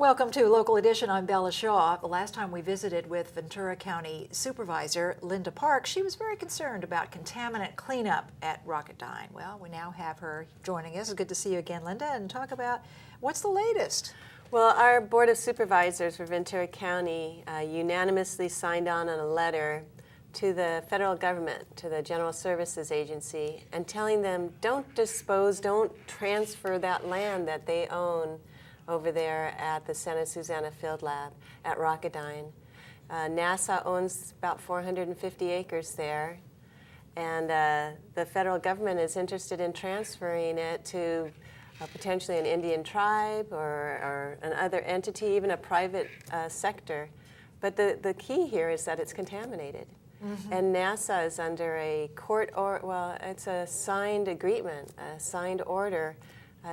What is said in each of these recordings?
Welcome to Local Edition. I'm Bella Shaw. The last time we visited with Ventura County Supervisor Linda Parks, she was very concerned about contaminant cleanup at Rocketdyne. Well, we now have her joining us. It's good to see you again, Linda, and talk about what's the latest. Well, our Board of Supervisors for Ventura County unanimously signed on a letter to the federal government, to the General Services Agency, and telling them don't transfer that land that they own over there at the Santa Susanna Field Lab at Rocketdyne. NASA owns about 450 acres there, and the federal government is interested in transferring it to potentially an Indian tribe or another entity, even a private sector. But the key here is that it's contaminated. Mm-hmm. And NASA is under a it's a signed agreement, a signed order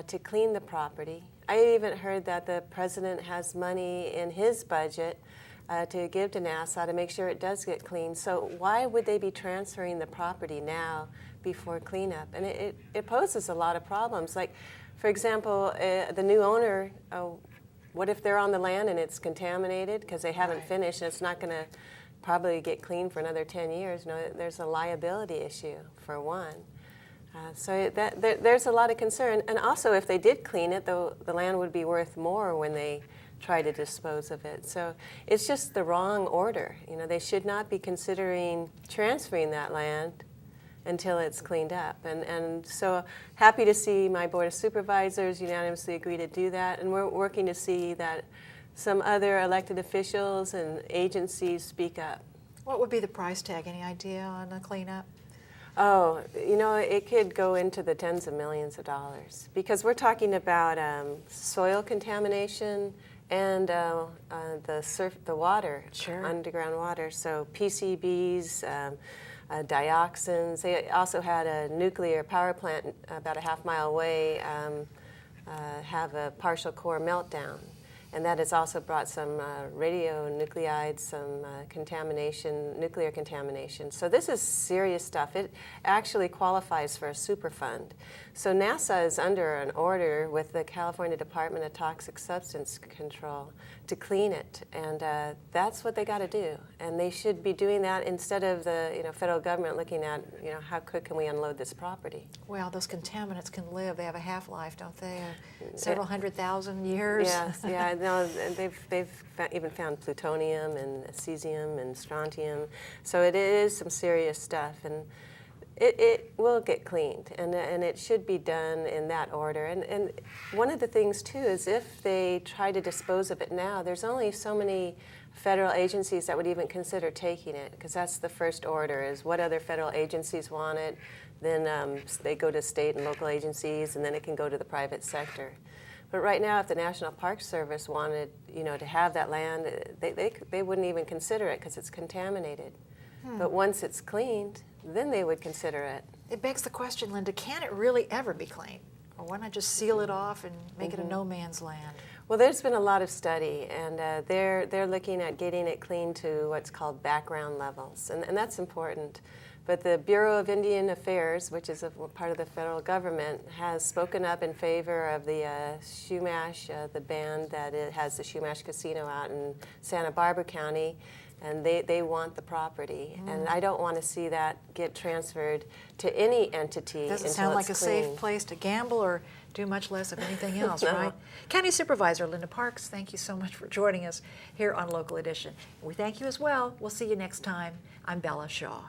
to clean the property. I even heard that the president has money in his budget to give to NASA to make sure it does get cleaned. So why would they be transferring the property now before cleanup? And it poses a lot of problems. Like, for example, the new owner, what if they're on the land and it's contaminated because they haven't finished and it's not going to probably get cleaned for another 10 years? No, there's a liability issue, for one. So there's a lot of concern. And also, if they did clean it, the land would be worth more when they try to dispose of it. So it's just the wrong order. You know, they should not be considering transferring that land until it's cleaned up. And so happy to see my Board of Supervisors unanimously agree to do that. And we're working to see that some other elected officials and agencies speak up. What would be the price tag? Any idea on the cleanup? Oh, you know, it could go into the tens of millions of dollars because we're talking about soil contamination and the water, sure, underground water. So PCBs, dioxins. They also had a nuclear power plant about a half-mile away have a partial core meltdown. And that has also brought some radionuclides, some contamination, nuclear contamination. So this is serious stuff. It actually qualifies for a Superfund. So NASA is under an order with the California Department of Toxic Substance Control to clean it, and that's what they got to do. And they should be doing that instead of the federal government looking at how quick can we unload this property. Well, those contaminants can live. They have a half-life, don't they? Several 100,000 years. Yes, yeah. No, they've even found plutonium and cesium and strontium. So it is some serious stuff, and it will get cleaned, and it should be done in that order. And one of the things, too, is if they try to dispose of it now, there's only so many federal agencies that would even consider taking it, because that's the first order, is what other federal agencies want it. Then they go to state and local agencies, and then it can go to the private sector. But right now, if the National Park Service wanted, to have that land, they wouldn't even consider it because it's contaminated. But once it's cleaned, then they would consider it. It begs the question, Linda, can it really ever be cleaned? Or why not just seal it off and make it a no man's land? Well, there's been a lot of study, and they're looking at getting it cleaned to what's called background levels, and that's important. But the Bureau of Indian Affairs, which is a part of the federal government, has spoken up in favor of the Shumash, the band that it has the Shumash Casino out in Santa Barbara County, and they want the property. And I don't want to see that get transferred to any entity until it's clean. Doesn't sound like a safe place to gamble or do much less of anything else, No. right? County Supervisor Linda Parks, thank you so much for joining us here on Local Edition. We thank you as well. We'll see you next time. I'm Bella Shaw.